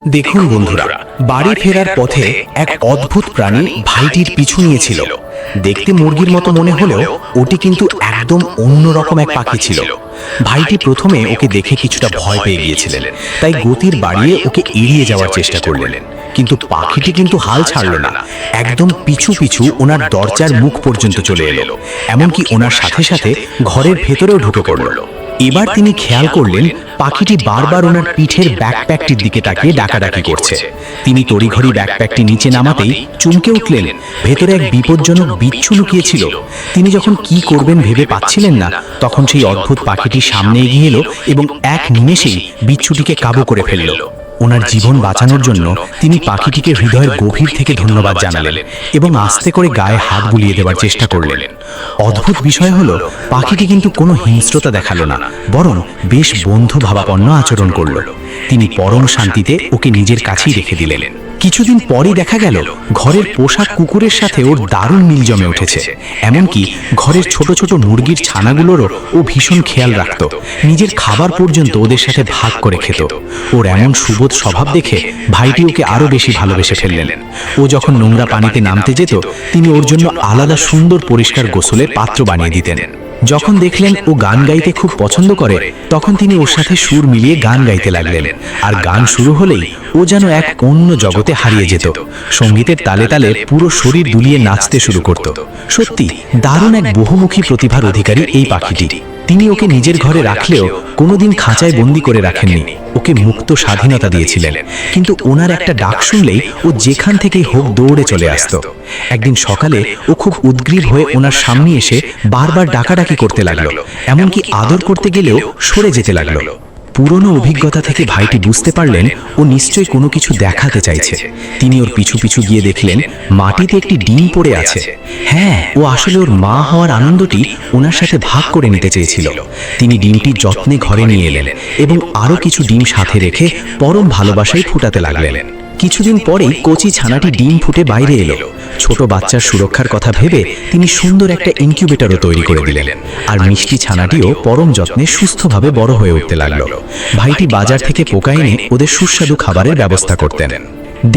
দেখুন বন্ধুরা, বাড়ি ফেরার পথে এক অদ্ভুত প্রাণী ভাইটির পিছু নিয়েছিল। দেখতে মুরগির মতো মনে হলেও ওটি কিন্তু একদম অন্যরকম এক পাখি ছিল। ভাইটি প্রথমে ওকে দেখে কিছুটা ভয় পেয়ে গিয়েছিলেন, তাই গতির বাড়িয়ে ওকে এড়িয়ে যাওয়ার চেষ্টা করলেন। কিন্তু পাখিটি কিন্তু হাল ছাড়ল না, একদম পিছু পিছু ওনার দরজার মুখ পর্যন্ত চলে এলো, এমনকি ওনার সাথে সাথে ঘরের ভেতরেও ঢুকে পড়ল। এবার তিনি খেয়াল করলেন পাখিটি বারবার ওনার পিঠের ব্যাকপ্যাকটির দিকে তাকিয়ে ডাকাডাকি করছে। তিনি তড়িঘড়ি ব্যাকপ্যাকটি নিচে নামাতেই চমকে উঠলেন, ভেতরে এক বিপজ্জনক বিচ্ছু লুকিয়েছিল। তিনি যখন কি করবেন ভেবে পাচ্ছিলেন না, তখন সেই অদ্ভুত পাখিটি সামনে এগিয়ে এলো এবং এক নিমেষেই বিচ্ছুটিকে কাবু করে ফেলল। ওনার জীবন বাঁচানোর জন্য তিনি পাখিটিকে হৃদয়ের গভীর থেকে ধন্যবাদ জানালেন এবং আস্তে করে গায়ে হাত বুলিয়ে দেওয়ার চেষ্টা করলেন। অদ্ভুত বিষয় হলো, পাখিটি কিন্তু কোনো হিংস্রতা দেখালো না, বরং বেশ বন্ধু ভাবাপন্ন আচরণ করল। তিনি পরম শান্তিতে ওকে নিজের কাছেই রেখে দিলেন। কিছুদিন পরই দেখা গেল ঘরের পোষা কুকুরের সাথে ওর দারুণ মিল জমে উঠেছে। এমনকি ঘরের ছোট ছোট মুরগির ছানাগুলোরও ও ভীষণ খেয়াল রাখত, নিজের খাবার পর্যন্ত ওদের সাথে ভাগ করে খেত। ওর এমন সুবোধ স্বভাব দেখে ভাইটি ওকে আরো বেশি ভালোবেসে ফেললেন। ও যখন নোংরা পানিতে নামতে যেত, তিনি ওর জন্য আলাদা সুন্দর পরিষ্কার গোসলের পাত্র বানিয়ে দিতেন। যখন দেখলেন ও গান গাইতে খুব পছন্দ করে, তখন তিনি ওর সাথে সুর মিলিয়ে গান গাইতে লাগলেন। আর গান শুরু হলেই ও যেন এক অন্য জগতে হারিয়ে যেত। সঙ্গীতের তালে তালে পুরো শরীর দুলিয়ে নাচতে শুরু করত। সত্যি দারুণ এক বহুমুখী প্রতিভার অধিকারী এই পাখিটি। তিনি ওকে নিজের ঘরে রাখলেও কোনোদিন খাঁচায় বন্দি করে রাখেননি, ওকে মুক্ত স্বাধীনতা দিয়েছিলেন। কিন্তু ওনার একটা ডাক শুনলেই ও যেখান থেকেই হোক দৌড়ে চলে আসত। একদিন সকালে ও খুব উদ্গ্রীব হয়ে ওনার সামনে এসে বারবার ডাকাডাকি করতে লাগলো, এমনকি আদর করতে গেলেও সরে যেতে লাগলো। পুরনো অভিজ্ঞতা থেকে ভাইটি বুঝতে পারলেন ও নিশ্চয়ই কোনো কিছু দেখাতে চাইছে। তিনি ওর পিছু পিছু গিয়ে দেখলেন মাটিতে একটি ডিম পড়ে আছে। হ্যাঁ, ও আসলে ওর মা হওয়ার আনন্দটি ওনার সাথে ভাগ করে নিতে চেয়েছিল। তিনি ডিমটি যত্নে ঘরে নিয়ে এলেন এবং আরও কিছু ডিম সাথে রেখে পরম ভালোবাসায় ফুটাতে লাগলেন। কিছুদিন পরেই কচি ছানাটি ডিম ফুটে বাইরে এলো। ছোট বাচ্চার সুরক্ষার কথা ভেবে তিনি সুন্দর একটা ইনকিউবেটরও তৈরি করে দিলেন। আর মিষ্টি ছানাটিও পরম যত্নে সুস্থভাবে বড় হয়ে উঠতে লাগলো। ভাইটি বাজার থেকে পোকা এনে ওদের সুস্বাদু খাবারের ব্যবস্থা করতেন।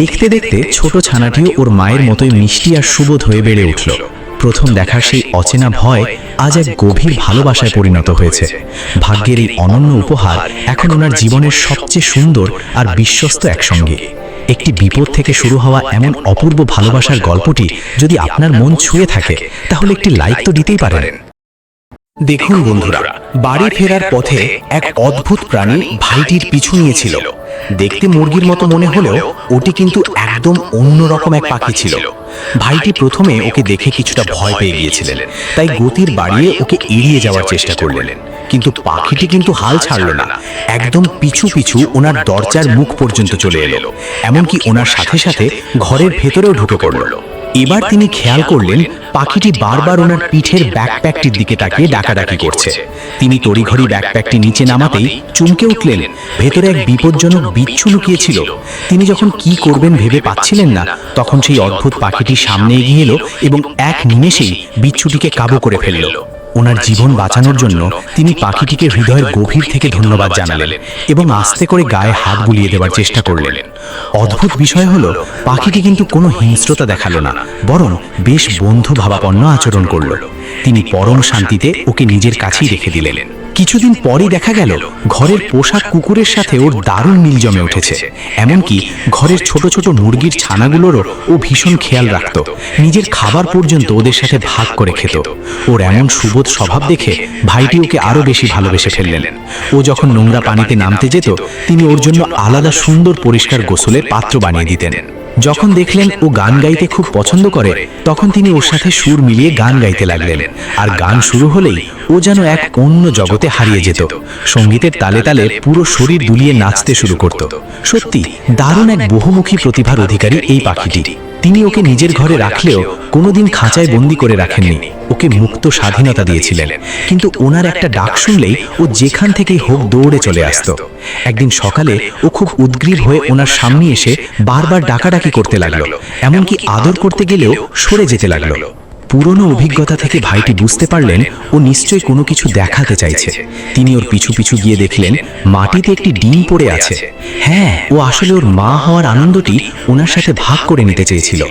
দেখতে দেখতে ছোট ছানাটিও ওর মায়ের মতোই মিষ্টি আর সুবোধ হয়ে বেড়ে উঠল। প্রথম দেখার সেই অচেনা ভয় আজ এক গভীর ভালোবাসায় পরিণত হয়েছে। ভাগ্যের এই অনন্য উপহার এখন ওনার জীবনের সবচেয়ে সুন্দর আর বিশ্বস্ত একসঙ্গী। একটি বিপদ থেকে শুরু হওয়া এমন অপূর্ব ভালোবাসার গল্পটি যদি আপনার মন ছুঁয়ে থাকে, তাহলে একটি লাইক তো দিতেই পারেন। দেখুন বন্ধুরা, বাড়ি ফেরার পথে এক অদ্ভুত প্রাণী ভাইটির পিছু নিয়েছিল। দেখতে মুরগির মতো মনে হলেও ওটি কিন্তু একদম অন্যরকম এক পাখি ছিল। ভাইটি প্রথমে ওকে দেখে কিছুটা ভয় পেয়ে গিয়েছিলেন, তাই গতির বাড়িয়ে ওকে এড়িয়ে যাওয়ার চেষ্টা করলেন। কিন্তু পাখিটি কিন্তু হাল ছাড়ল না, একদম পিছু পিছু ওনার দরজার মুখ পর্যন্ত চলে এলো, এমনকি ওনার সাথে সাথে ঘরের ভেতরেও ঢুকে পড়ল। এবার তিনি খেয়াল করলেন পাখিটি বারবার ওনার পিঠের ব্যাকপ্যাকটির দিকে তাকিয়ে ডাকাডাকি করছে। তিনি তড়িঘড়ি ব্যাকপ্যাকটি নিচে নামাতেই চমকে উঠলেন, ভেতরে এক বিপজ্জনক বিচ্ছু লুকিয়েছিল। তিনি যখন কি করবেন ভেবে পাচ্ছিলেন না, তখন সেই অদ্ভুত পাখিটি সামনে এগিয়ে এলো এবং এক নিমেষেই বিচ্ছুটিকে কাবু করে ফেলল। ওনার জীবন বাঁচানোর জন্য তিনি পাখিটিকে হৃদয়ের গভীর থেকে ধন্যবাদ জানালেন এবং আস্তে করে গায়ে হাত বুলিয়ে দেওয়ার চেষ্টা করলেন। অদ্ভুত বিষয় হলো, পাখিটি কিন্তু কোনো হিংস্রতা দেখালো না, বরং বেশ বন্ধু ভাবাপন্ন আচরণ করল। তিনি পরম শান্তিতে ওকে নিজের কাছেই রেখে দিলেন। কিছুদিন পরই দেখা গেল ঘরের পোষা কুকুরের সাথে ওর দারুণ মিল জমে উঠেছে। এমনকি ঘরের ছোট ছোট মুরগির ছানাগুলোরও ও ভীষণ খেয়াল রাখত, নিজের খাবার পর্যন্ত ওদের সাথে ভাগ করে খেত। ওর এমন সুবোধ স্বভাব দেখে ভাইটি ওকে আরো বেশি ভালোবেসে ফেললেন। ও যখন নোংরা পানিতে নামতে যেত, তিনি ওর জন্য আলাদা সুন্দর পরিষ্কার গোসলের পাত্র বানিয়ে দিতেন। যখন দেখলেন ও গান গাইতে খুব পছন্দ করে, তখন তিনি ওর সাথে সুর মিলিয়ে গান গাইতে লাগলেন। আর গান শুরু হলেই ও যেন এক অন্য জগতে হারিয়ে যেত। সঙ্গীতের তালে তালে পুরো শরীর দুলিয়ে নাচতে শুরু করত। সত্যি দারুণ এক বহুমুখী প্রতিভার অধিকারী এই পাখিটি। তিনি ওকে নিজের ঘরে রাখলেও কোনোদিন খাঁচায় বন্দি করে রাখেননি, ওকে মুক্ত স্বাধীনতা দিয়েছিলেন। কিন্তু ওনার একটা ডাক শুনলেই ও যেখান থেকেই হোক দৌড়ে চলে আসত। একদিন সকালে ও খুব উদ্গ্রীব হয়ে ওনার সামনে এসে বারবার ডাকাডাকি করতে লাগলো, এমনকি আদর করতে গেলেও সরে যেতে লাগলো। পুরনো অভিজ্ঞতা থেকে ভাইটি বুঝতে পারলেন ও নিশ্চয়ই কোনো কিছু দেখাতে চাইছে। তিনি ওর পিছু পিছু গিয়ে দেখলেন মাটিতে একটি ডিম পড়ে আছে। হ্যাঁ, ও আসলে ওর মা হওয়ার আনন্দটি ওনার সাথে ভাগ করে নিতে চেয়েছিল।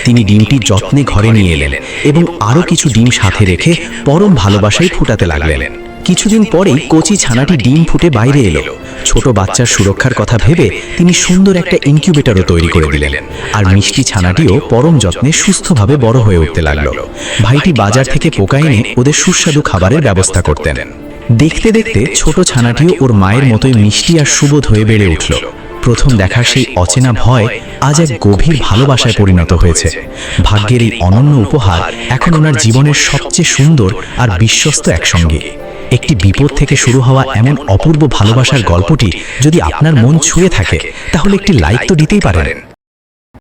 তিনি ডিমটি যত্নে ঘরে নিয়ে এলেন এবং আরও কিছু ডিম সাথে রেখে পরম ভালোবাসায় ফুটাতে লাগলেন। কিছুদিন পরেই কচি ছানাটি ডিম ফুটে বাইরে এলো। ছোট বাচ্চার সুরক্ষার কথা ভেবে তিনি সুন্দর একটা ইনকিউবেটরও তৈরি করে দিলেন, আর মিষ্টি ছানাটিও পরম যত্নে সুস্থভাবে বড় হয়ে উঠতে লাগলো। ভাইটি বাজার থেকে পোকা এনে ওদের সুস্বাদু খাবারের ব্যবস্থা করতেন। দেখতে দেখতে ছোট ছানাটিও ওর মায়ের মতোই মিষ্টি আর সুবোধ হয়ে বেড়ে উঠল। প্রথম দেখার সেই অচেনা ভয় আজ এক গভীর ভালোবাসায় পরিণত হয়েছে। ভাগ্যের এই অনন্য উপহার এখন ওনার জীবনের সবচেয়ে সুন্দর আর বিশ্বস্ত একসঙ্গী। একটি বিপদ থেকে শুরু হওয়া এমন অপূর্ব ভালোবাসার গল্পটি যদি আপনার মন ছুঁয়ে থাকে, তাহলে একটি লাইক তো দিতেই পারেন।